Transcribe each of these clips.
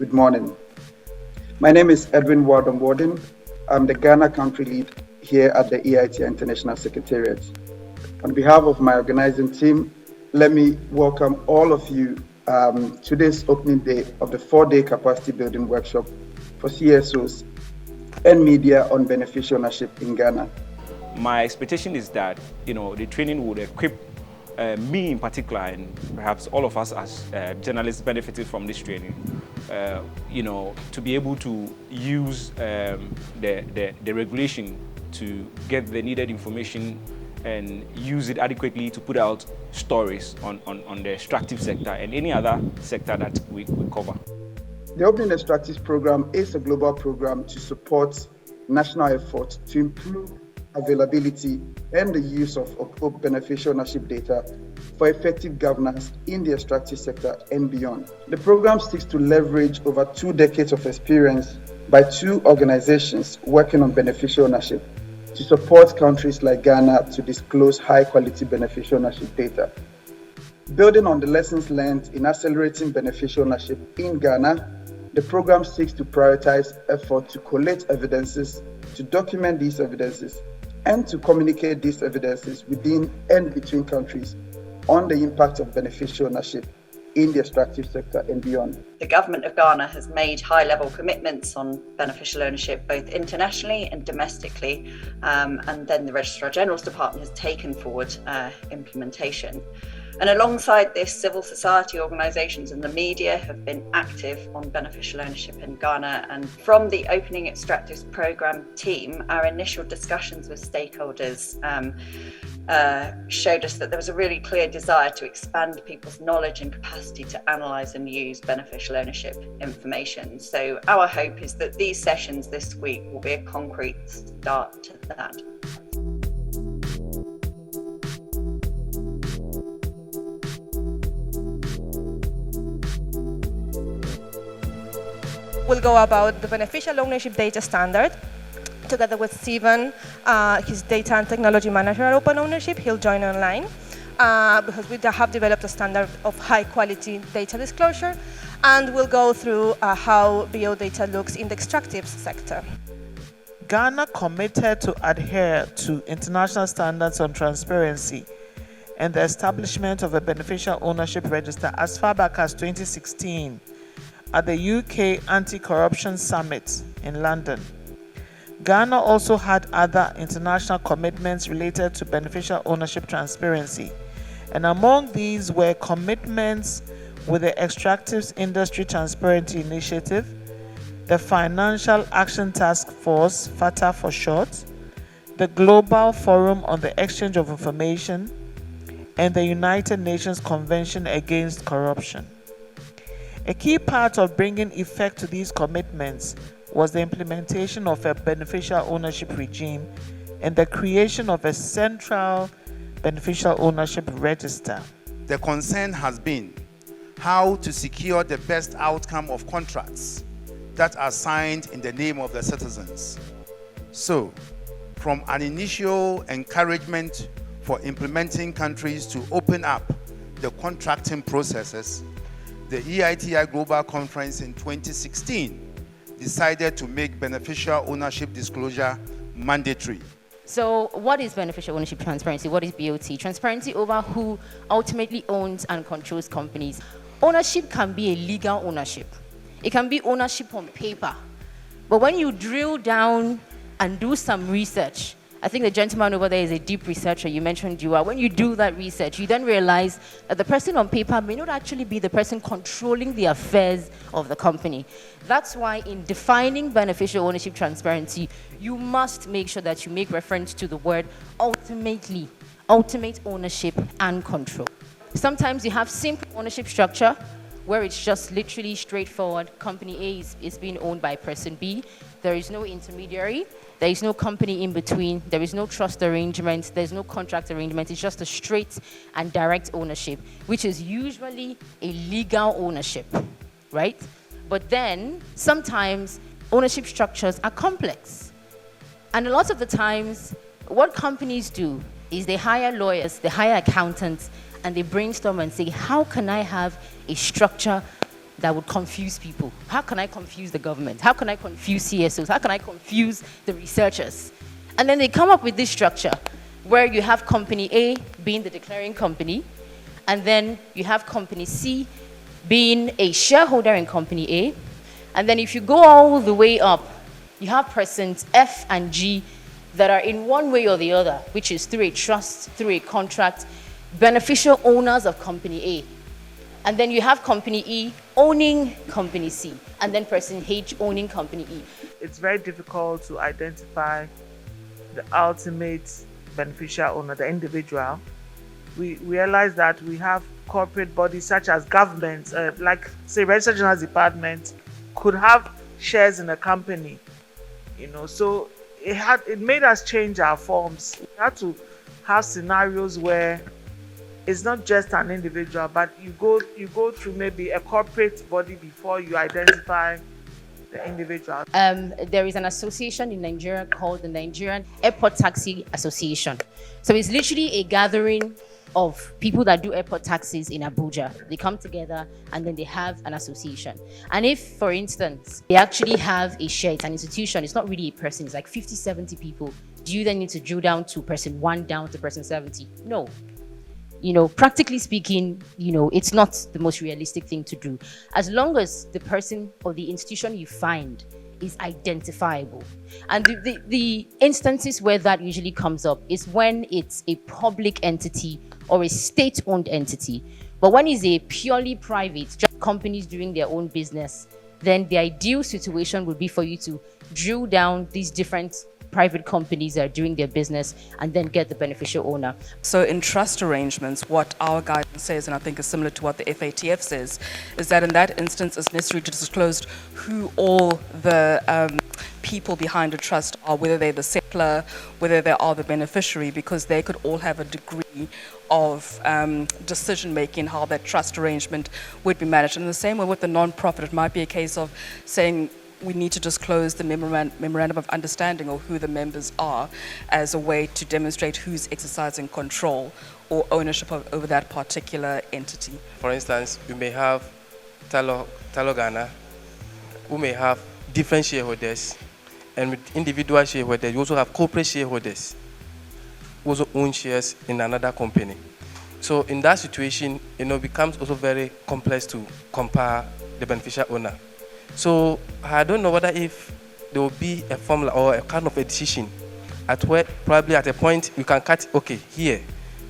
Good morning. My name is Edwin Wardon. I'm the Ghana country lead here at the EITI International Secretariat. On behalf of my organizing team, let me welcome all of you to this opening day of the 4-day capacity building workshop for CSOs and media on beneficial ownership in Ghana. My expectation is that the training would equip me in particular, and perhaps all of us as journalists benefited from this training, to be able to use the regulation to get the needed information and use it adequately to put out stories on the extractive sector and any other sector that we cover. The Opening Extractive program is a global program to support national efforts to improve availability and the use of beneficial ownership data for effective governance in the extractive sector and beyond. The program seeks to leverage over 2 decades of experience by 2 organizations working on beneficial ownership to support countries like Ghana to disclose high-quality beneficial ownership data. Building on the lessons learned in accelerating beneficial ownership in Ghana, the program seeks to prioritize effort to collate evidences, to document these evidences, and to communicate these evidences within and between countries on the impact of beneficial ownership in the extractive sector and beyond. The government of Ghana has made high-level commitments on beneficial ownership both internationally and domestically, and then the Registrar General's Department has taken forward implementation. And alongside this, civil society organisations and the media have been active on beneficial ownership in Ghana. And from the Opening Extractives programme team, our initial discussions with stakeholders showed us that there was a really clear desire to expand people's knowledge and capacity to analyse and use beneficial ownership information. So our hope is that these sessions this week will be a concrete start to that. We'll go about the beneficial ownership data standard together with Steven, his data and technology manager at Open Ownership. He'll join online because we have developed a standard of high quality data disclosure, and we'll go through how BO data looks in the extractive sector. Ghana committed to adhere to international standards on transparency and the establishment of a beneficial ownership register as far back as 2016 at the UK Anti-Corruption Summit in London. Ghana also had other international commitments related to beneficial ownership transparency, and among these were commitments with the Extractives Industry Transparency Initiative, the Financial Action Task Force, FATA for short, the Global Forum on the Exchange of Information, and the United Nations Convention Against Corruption. A key part of bringing effect to these commitments was the implementation of a beneficial ownership regime and the creation of a central beneficial ownership register. The concern has been how to secure the best outcome of contracts that are signed in the name of the citizens. So, from an initial encouragement for implementing countries to open up the contracting processes, the EITI Global Conference in 2016 decided to make beneficial ownership disclosure mandatory. So what is beneficial ownership transparency? What is BOT? Transparency over who ultimately owns and controls companies. Ownership can be a legal ownership. It can be ownership on paper. But when you drill down and do some research, I think the gentleman over there is a deep researcher. You mentioned you are. When you do that research, you then realize that the person on paper may not actually be the person controlling the affairs of the company. That's why in defining beneficial ownership transparency, you must make sure that you make reference to the word ultimately, ultimate ownership and control. Sometimes you have simple ownership structure where it's just literally straightforward. Company A is being owned by person B. There is no intermediary. There is no company in between. There is no trust arrangement. There's no contract arrangement. It's just a straight and direct ownership, which is usually a legal ownership, right? But then sometimes ownership structures are complex. And a lot of the times, what companies do is they hire lawyers, they hire accountants, and they brainstorm and say, how can I have a structure that would confuse people. How can I confuse the government? How can I confuse CSOs? How can I confuse the researchers? And then they come up with this structure where you have company A being the declaring company, and then you have company C being a shareholder in company A. And then if you go all the way up, you have persons F and G that are in one way or the other, which is through a trust, through a contract, beneficial owners of company A. And then you have company E owning company C, and then person H owning company E. It's very difficult to identify the ultimate beneficial owner, the individual. We realize that we have corporate bodies such as governments, like say Registered General Department, could have shares in a company, so it made us change our forms. We had to have scenarios where it's not just an individual, but you go through maybe a corporate body before you identify the individual. There is an association in Nigeria called the Nigerian Airport Taxi Association. So it's literally a gathering of people that do airport taxis in Abuja. They come together and then they have an association. And if, for instance, they actually have a share, it's an institution, it's not really a person, it's like 50, 70 people, do you then need to drill down to person 1 down to person 70? No. Practically speaking, it's not the most realistic thing to do. As long as the person or the institution you find is identifiable. And the instances where that usually comes up is when it's a public entity or a state-owned entity. But when it's a purely private, just companies doing their own business, then the ideal situation would be for you to drill down these different private companies that are doing their business and then get the beneficial owner. So in trust arrangements, what our guidance says, and I think is similar to what the FATF says, is that in that instance it's necessary to disclose who all the people behind a trust are, whether they're the settlor, whether they are the beneficiary, because they could all have a degree of decision making how that trust arrangement would be managed. And in the same way with the non-profit, it might be a case of saying we need to disclose the memorandum of understanding or who the members are as a way to demonstrate who's exercising control or ownership over that particular entity. For instance, we may have Talogana, who may have different shareholders, and with individual shareholders, you also have corporate shareholders who also own shares in another company. So in that situation, it becomes also very complex to compare the beneficial owner. So I don't know whether if there will be a formula or a kind of a decision at where probably at a point we can cut, okay, here,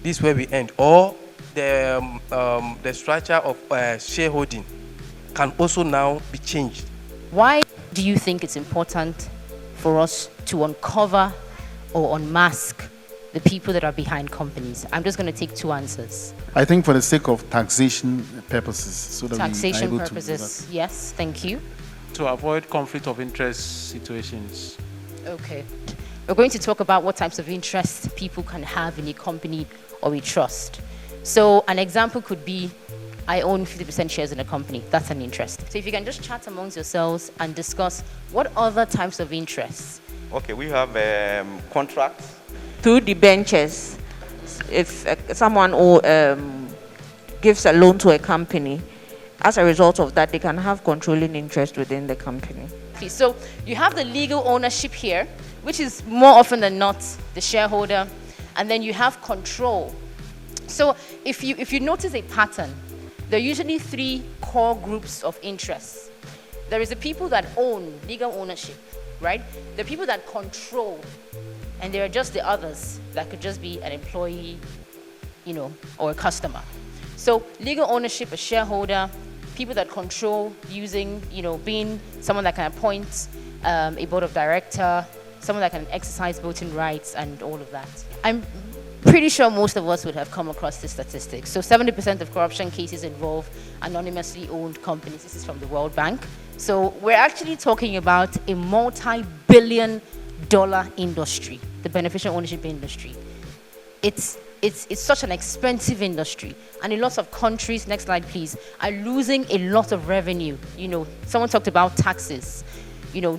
this is where we end. Or the structure of shareholding can also now be changed. Why do you think it's important for us to uncover or unmask the people that are behind companies? I'm just going to take 2 answers. I think for the sake of taxation purposes, so that taxation we are able purposes, yes, thank you. To avoid conflict of interest situations. Okay. We're going to talk about what types of interests people can have in a company or a trust. So an example could be, I own 50% shares in a company. That's an interest. So if you can just chat amongst yourselves and discuss what other types of interests. Okay, we have contracts. Through debentures, if someone gives a loan to a company, as a result of that, they can have controlling interest within the company. So you have the legal ownership here, which is more often than not the shareholder, and then you have control. So if you notice a pattern, there are usually 3 core groups of interests. There is the people that own, legal ownership, right? The people that control, and there are just the others that could just be an employee, or a customer. So legal ownership, a shareholder, people that control using, being someone that can appoint a board of director, someone that can exercise voting rights and all of that. I'm pretty sure most of us would have come across this statistic. So 70% of corruption cases involve anonymously owned companies. This is from the World Bank. So we're actually talking about a multi-billion-dollar industry, the beneficial ownership industry. It's such an expensive industry, and a lot of countries, next slide please, are losing a lot of revenue. Someone talked about taxes.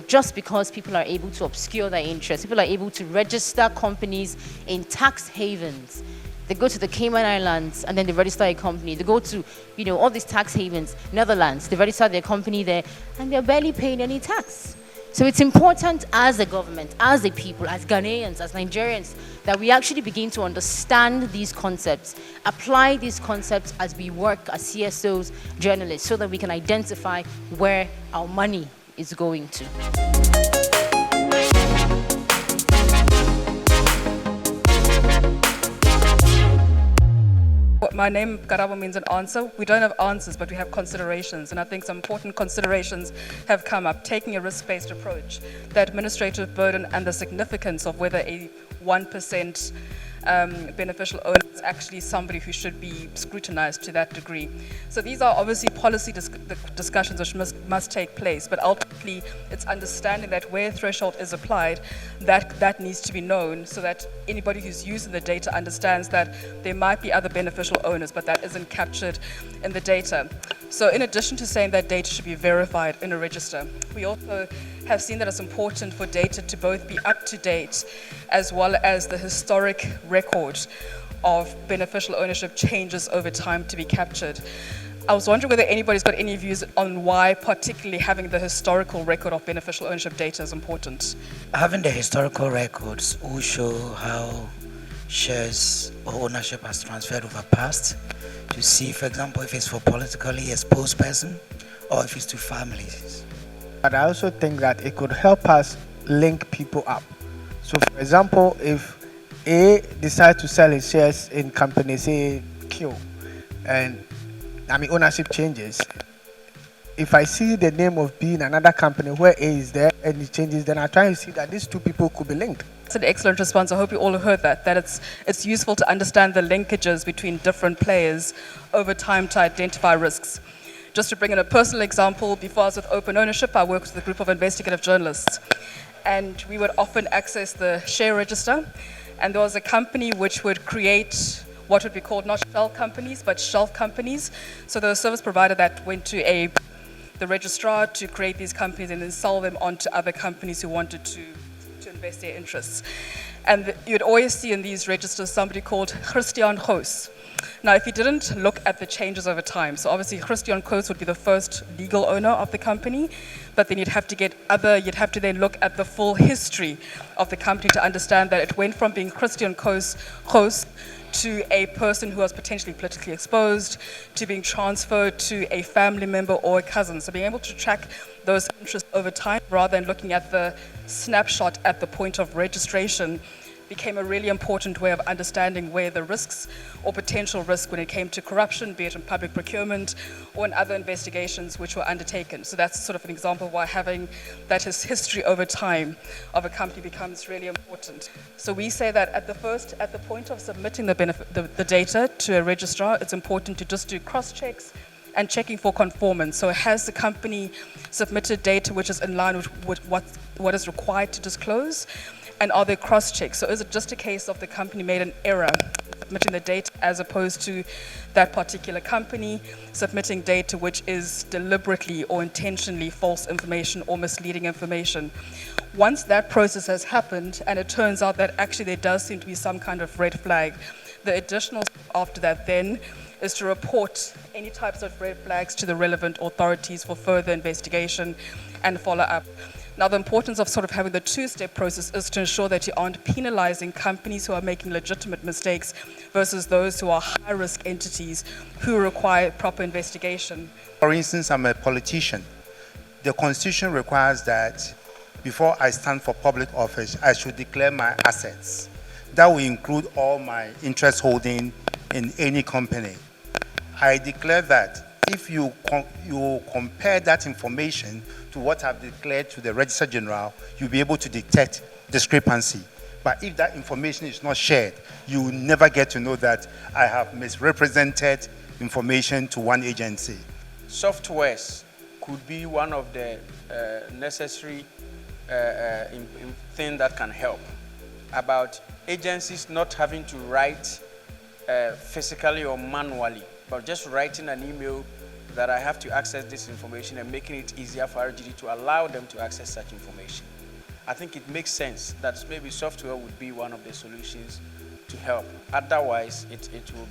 just because people are able to obscure their interests, people are able to register companies in tax havens. They go to the Cayman Islands and then they register a company. They go to, all these tax havens, Netherlands, they register their company there and they're barely paying any tax. So it's important as a government, as a people, as Ghanaians, as Nigerians, that we actually begin to understand these concepts, apply these concepts as we work as CSOs, journalists, so that we can identify where our money is going to. My name, Karabo, means an answer. We don't have answers, but we have considerations. And I think some important considerations have come up. Taking a risk-based approach, the administrative burden and the significance of whether a 1% beneficial owner is actually somebody who should be scrutinized to that degree. So these are obviously policy discussions which must take place, but ultimately it's understanding that where threshold is applied, that needs to be known so that anybody who's using the data understands that there might be other beneficial owners, but that isn't captured in the data. So in addition to saying that data should be verified in a register, we also have seen that it's important for data to both be up to date as well as the historic record of beneficial ownership changes over time to be captured. I was wondering whether anybody's got any views on why particularly having the historical record of beneficial ownership data is important. Having the historical records will show how shares or ownership has transferred over past, to see, for example, if it's for politically exposed person or if it's to families. But I also think that it could help us link people up. So, for example, if A decides to sell his shares in company, say Q, and ownership changes, if I see the name of B in another company where A is there and it changes, then I try to see that these two people could be linked. It's an excellent response. I hope you all have heard that it's useful to understand the linkages between different players over time to identify risks. Just to bring in a personal example, before I was with Open Ownership, I worked with a group of investigative journalists. And we would often access the share register. And there was a company which would create what would be called not shell companies, but shelf companies. So there was a service provider that went to the registrar to create these companies and then sell them on to other companies who wanted to invest their interests. And you'd always see in these registers somebody called Christian Goos. Now, if you didn't look at the changes over time, so obviously Christian Goos would be the first legal owner of the company, but then you'd have to then look at the full history of the company to understand that it went from being Christian Goos to a person who was potentially politically exposed, to being transferred to a family member or a cousin. So being able to track those interests over time rather than looking at the snapshot at the point of registration became a really important way of understanding where the risks or potential risk when it came to corruption, be it in public procurement or in other investigations which were undertaken. So that's sort of an example of why having that history over time of a company becomes really important. So we say that at the point of submitting the data to a registrar, it's important to just do cross-checks and checking for conformance. So has the company submitted data which is in line with what is required to disclose? And are there cross-checks? So is it just a case of the company made an error submitting the data as opposed to that particular company submitting data which is deliberately or intentionally false information or misleading information? Once that process has happened and it turns out that actually there does seem to be some kind of red flag, the additional step after that then is to report any types of red flags to the relevant authorities for further investigation and follow-up. Now, the importance of sort of having the two-step process is to ensure that you aren't penalizing companies who are making legitimate mistakes versus those who are high-risk entities who require proper investigation. For instance, I'm a politician. The Constitution requires that before I stand for public office, I should declare my assets. That will include all my interest holding in any company. I declare that if you compare that information to what I've declared to the Registrar General, you'll be able to detect discrepancy. But if that information is not shared, you will never get to know that I have misrepresented information to one agency. Softwares could be one of the necessary thing that can help about agencies not having to write physically or manually, but just writing an email that I have to access this information and making it easier for RGD to allow them to access such information. I think it makes sense that maybe software would be one of the solutions to help. Otherwise, it will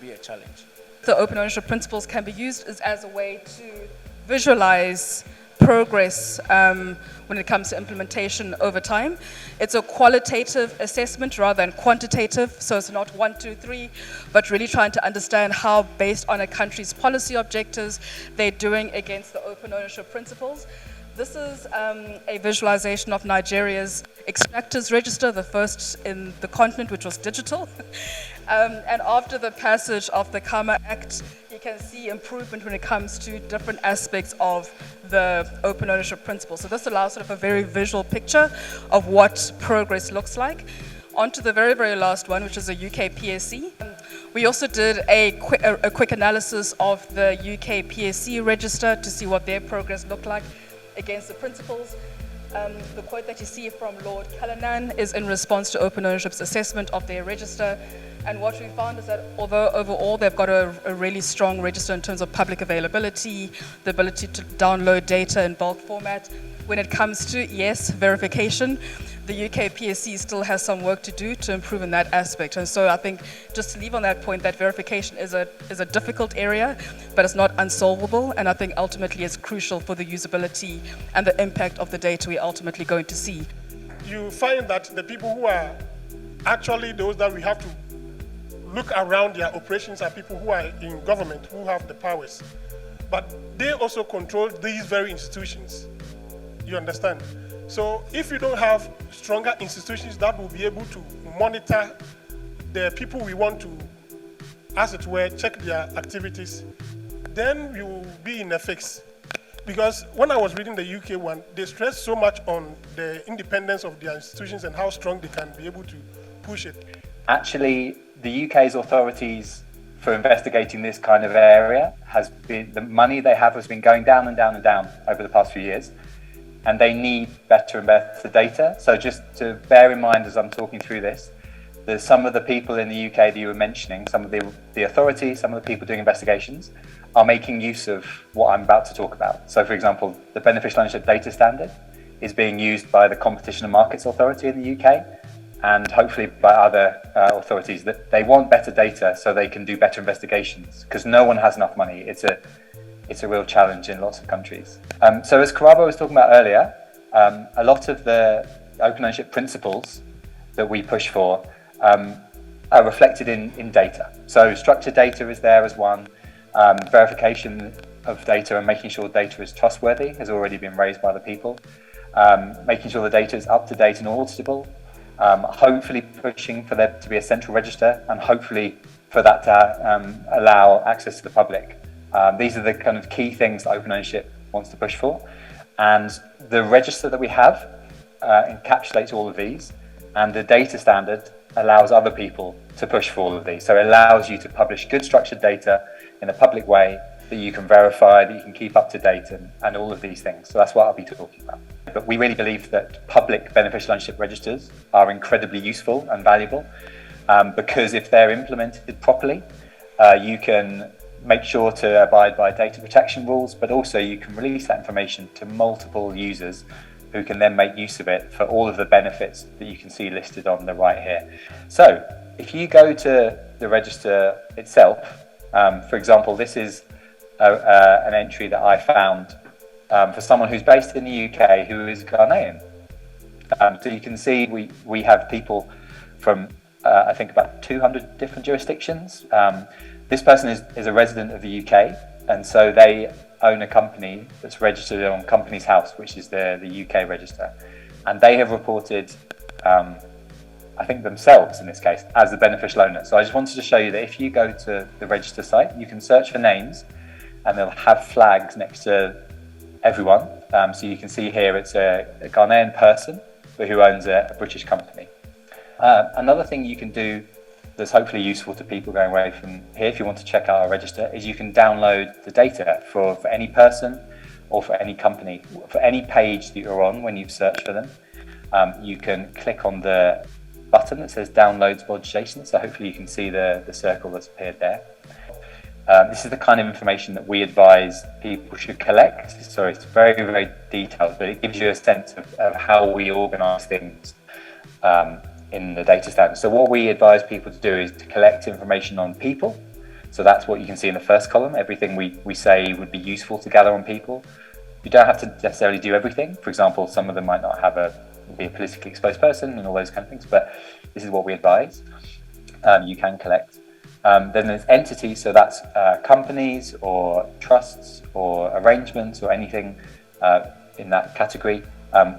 be a challenge. The open ownership principles can be used as a way to visualize progress when it comes to implementation over time. It's a qualitative assessment rather than quantitative, so it's not 1, 2, 3, but really trying to understand how, based on a country's policy objectives, they're doing against the open ownership principles. This is a visualization of Nigeria's Extractors Register, the first in the continent, which was digital. And after the passage of the Karma Act, you can see improvement when it comes to different aspects of the open ownership principle. So this allows sort of a very visual picture of what progress looks like. On to the very, very last one, which is a UK PSC. We also did a quick analysis of the UK PSC register to see what their progress looked like against the principles. The quote that you see from Lord Callanan is in response to Open Ownership's assessment of their register. And what we found is that although overall they've got a really strong register in terms of public availability, the ability to download data in bulk format, when it comes to, yes, verification, the UK PSC still has some work to do to improve in that aspect. And so I think just to leave on that point, that verification is a difficult area, but it's not unsolvable. And I think ultimately it's crucial for the usability and the impact of the data we're ultimately going to see. You find that the people who are actually those that we have to look around their operations are people who are in government, who have the powers. But they also control these very institutions. You understand? So if you don't have stronger institutions that will be able to monitor the people we want to, as it were, check their activities, then you will be in a fix. Because when I was reading the UK one, they stressed so much on the independence of their institutions and how strong they can be able to push it. Actually, the UK's authorities for investigating this kind of area has been, the money they have has been going down and down and down over the past few years. And they need better and better data. So just to bear in mind as I'm talking through this, there's some of the people in the UK that you were mentioning, some of the authorities, some of the people doing investigations are making use of what I'm about to talk about. So for example, the Beneficial Ownership Data Standard is being used by the Competition and Markets Authority in the UK and hopefully by other authorities that they want better data so they can do better investigations because no one has enough money. It's a real challenge in lots of countries. So as Karabo was talking about earlier, a lot of the open ownership principles that we push for are reflected in data. So structured data is there as one. Verification of data and making sure data is trustworthy has already been raised by the people. Making sure the data is up to date and auditable. Hopefully pushing for there to be a central register and hopefully for that to allow access to the public. These are the kind of key things that open ownership wants to push for. And the register that we have encapsulates all of these, and the data standard allows other people to push for all of these. So it allows you to publish good structured data in a public way that you can verify, that you can keep up to date, and all of these things. So that's what I'll be talking about. But we really believe that public beneficial ownership registers are incredibly useful and valuable because if they're implemented properly, you can make sure to abide by data protection rules, but also you can release that information to multiple users who can then make use of it for all of the benefits that you can see listed on the right here. So if you go to the register itself, for example, this is an entry that I found for someone who's based in the UK who is Ghanaian. So you can see we have people from I think about 200 different jurisdictions. This person is a resident of the UK, and so they own a company that's registered on Companies House, which is the UK register. And they have reported, I think themselves in this case, as the beneficial owner. So I just wanted to show you that if you go to the register site, you can search for names and they'll have flags next to everyone. So you can see here it's a Ghanaian person but who owns a British company. Another thing you can do that's hopefully useful to people going away from here if you want to check out our register is you can download the data for any person or for any company. For any page that you're on when you've searched for them, you can click on the button that says downloads mod JSON, so hopefully you can see the circle that's appeared there. This is the kind of information that we advise people should collect. So it's very, very detailed, but it gives you a sense of how we organise things in the data standard. So what we advise people to do is to collect information on people. So that's what you can see in the first column, everything we say would be useful to gather on people. You don't have to necessarily do everything. For example, some of them might not be a politically exposed person and all those kind of things, but this is what we advise. You can collect. Then there's entities, so that's companies or trusts or arrangements or anything in that category.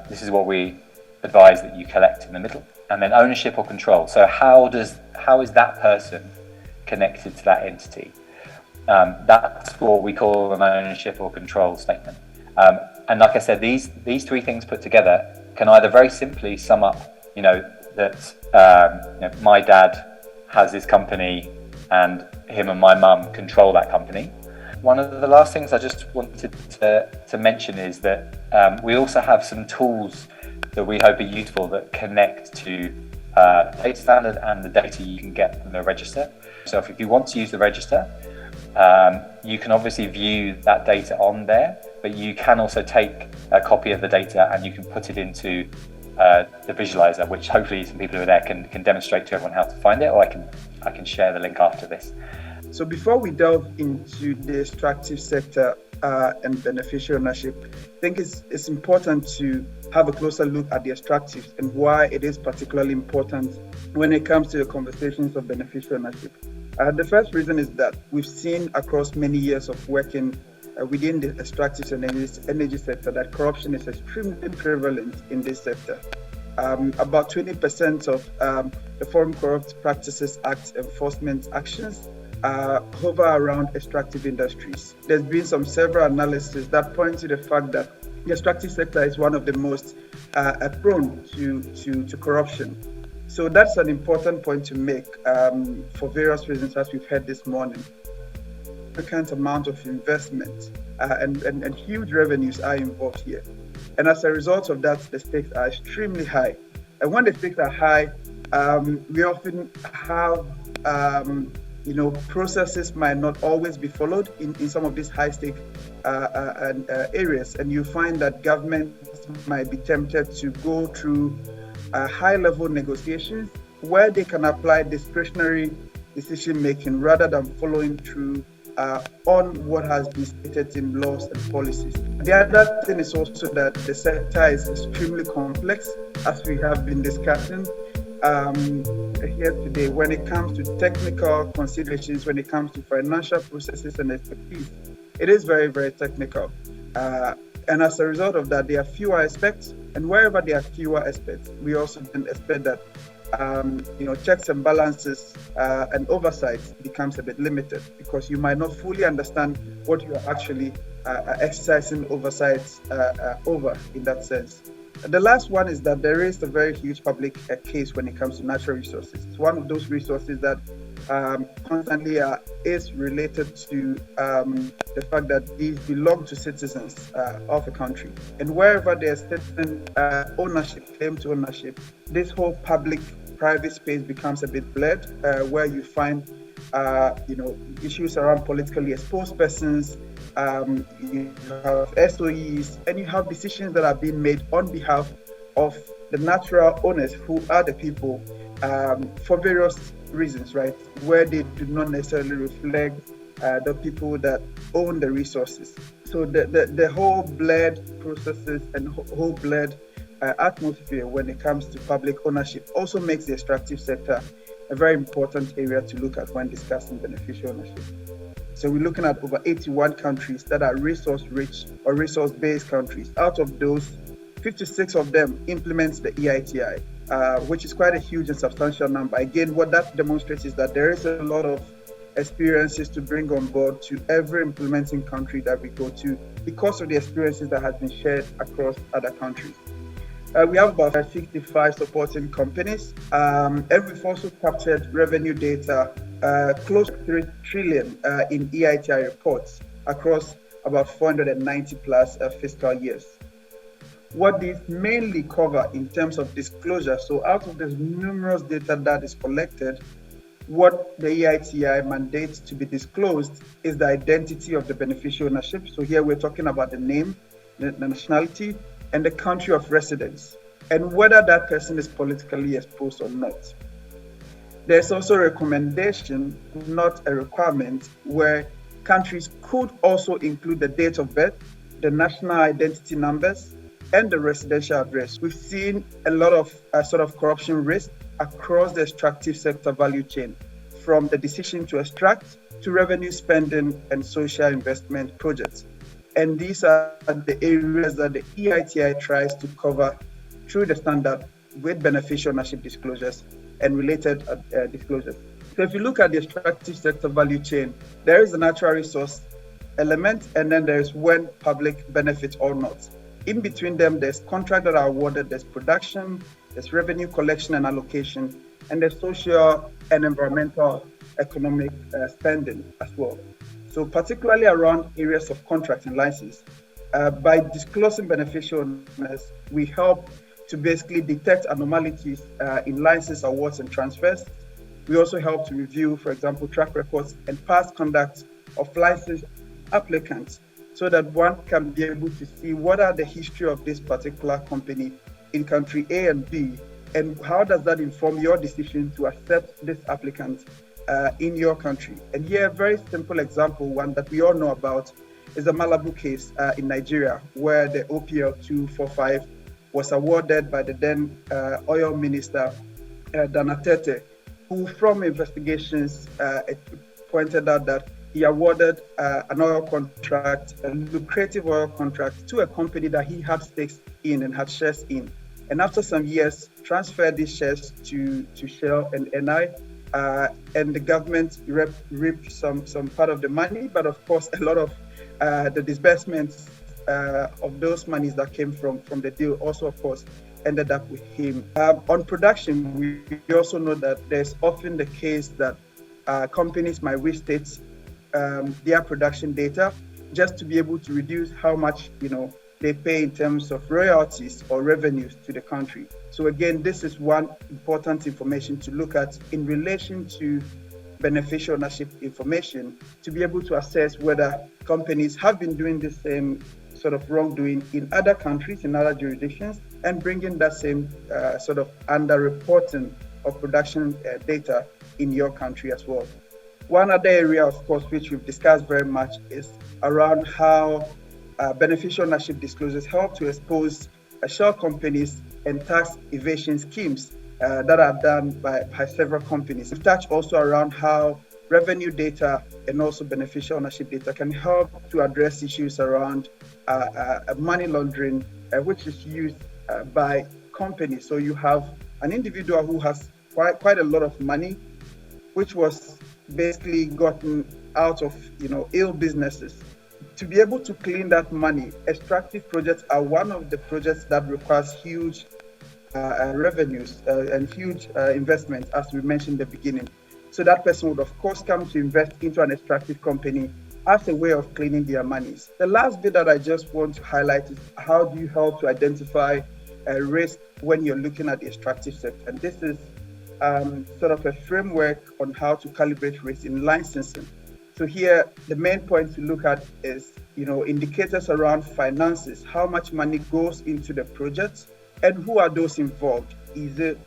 This is what we advise that you collect in the middle. And then ownership or control. So how is that person connected to that entity? That's what we call an ownership or control statement. And like I said, these three things put together can either very simply sum up, that my dad has his company and him and my mum control that company. One of the last things I just wanted to mention is that we also have some tools that we hope are useful that connect to data standard and the data you can get from the register. So if you want to use the register, you can obviously view that data on there, but you can also take a copy of the data and you can put it into the visualizer, which hopefully some people who are there can demonstrate to everyone how to find it, or I can share the link after this. So before we delve into the extractive sector and beneficial ownership, I think it's important to have a closer look at the extractives and why it is particularly important when it comes to the conversations of beneficial ownership. The first reason is that we've seen across many years of working within the extractive and energy sector that corruption is extremely prevalent in this sector. About 20% of the Foreign Corrupt Practices Act enforcement actions hover around extractive industries. There's been several analyses that point to the fact that the extractive sector is one of the most prone to corruption. So that's an important point to make for various reasons, as we've heard this morning. Significant amount of investment and huge revenues are involved here. And as a result of that, the stakes are extremely high. And when the stakes are high, we often have processes might not always be followed in some of these high-stake areas, and you find that governments might be tempted to go through high-level negotiations where they can apply discretionary decision-making rather than following through on what has been stated in laws and policies. The other thing is also that the sector is extremely complex, as we have been discussing here today. When it comes to technical considerations, when it comes to financial processes and expertise, it is very, very technical. And as a result of that, there are fewer aspects, and wherever there are fewer aspects, we also then expect that checks and balances and oversight becomes a bit limited, because you might not fully understand what you are actually exercising oversight over in that sense. The last one is that there is a very huge public case when it comes to natural resources. It's one of those resources that constantly is related to the fact that these belong to citizens of a country. And wherever there's certain ownership, claim to ownership, this whole public-private space becomes a bit blurred, where you find issues around politically exposed persons, you have SOEs, and you have decisions that are being made on behalf of the natural owners, who are the people, for various reasons, right? Where they do not necessarily reflect the people that own the resources. So the whole blurred processes and whole blurred atmosphere when it comes to public ownership also makes the extractive sector a very important area to look at when discussing beneficial ownership. So we're looking at over 81 countries that are resource-rich or resource-based countries. Out of those, 56 of them implement the EITI, which is quite a huge and substantial number. Again, what that demonstrates is that there is a lot of experiences to bring on board to every implementing country that we go to, because of the experiences that have been shared across other countries. We have about 55 supporting companies, and we've also captured revenue data close to 3 trillion in EITI reports across about 490 plus fiscal years. What these mainly cover in terms of disclosure, so out of the numerous data that is collected, what the EITI mandates to be disclosed is the identity of the beneficial ownership. So here we're talking about the name, the nationality, and the country of residence, and whether that person is politically exposed or not. There's also a recommendation, not a requirement, where countries could also include the date of birth, the national identity numbers, and the residential address. We've seen a lot of sort of corruption risk across the extractive sector value chain, from the decision to extract to revenue spending and social investment projects. And these are the areas that the EITI tries to cover through the standard with beneficial ownership disclosures and related disclosures. So if you look at the extractive sector value chain, there is a natural resource element, and then there's when public benefits or not. In between them, there's contracts that are awarded, there's production, there's revenue collection and allocation, and there's social and environmental economic spending as well. So particularly around areas of contract and license, by disclosing beneficial owners, we help to basically detect anomalies in license awards and transfers. We also help to review, for example, track records and past conduct of license applicants, so that one can be able to see what are the history of this particular company in country A and B, and how does that inform your decision to accept this applicant in your country. And here, a very simple example, one that we all know about, is the Malibu case in Nigeria, where the OPL 245 was awarded by the then oil minister, Danatete, who from investigations pointed out that he awarded an oil contract, a lucrative oil contract, to a company that he had stakes in and had shares in. And after some years, transferred these shares to Shell and NI, and the government reaped some part of the money, but of course, a lot of the disbursements of those monies that came from the deal also, of course, ended up with him. On production, we also know that there's often the case that companies might restate their production data just to be able to reduce how much they pay in terms of royalties or revenues to the country. So again, this is one important information to look at in relation to beneficial ownership information, to be able to assess whether companies have been doing the same sort of wrongdoing in other countries, in other jurisdictions, and bringing that same sort of under-reporting of production data in your country as well. One other area, of course, which we've discussed very much is around how beneficial ownership disclosures help to expose shell companies and tax evasion schemes that are done by several companies. We've touched also around how revenue data and also beneficial ownership data can help to address issues around money laundering, which is used by companies. So you have an individual who has quite a lot of money, which was basically gotten out of ill businesses. To be able to clean that money, extractive projects are one of the projects that requires huge revenues and huge investments, as we mentioned in the beginning. So that person would, of course, come to invest into an extractive company as a way of cleaning their monies. The last bit that I just want to highlight is how do you help to identify risk when you're looking at the extractive sector. And this is sort of a framework on how to calibrate risk in licensing. So here, the main point to look at is, indicators around finances, how much money goes into the project, and who are those involved. Is it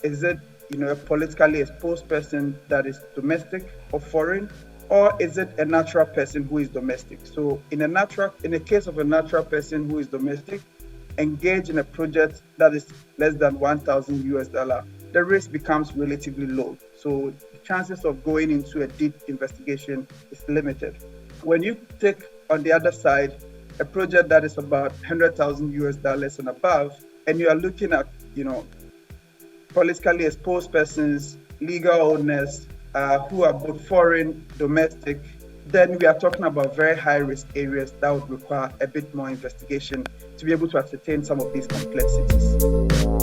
a politically exposed person that is domestic or foreign, or is it a natural person who is domestic? So in the case of a natural person who is domestic, engage in a project that is less than $1,000, the risk becomes relatively low. So the chances of going into a deep investigation is limited. When you take, on the other side, a project that is about $100,000 and above, and you are looking at, politically exposed persons, legal owners, who are both foreign, domestic, then we are talking about very high risk areas that would require a bit more investigation to be able to ascertain some of these complexities.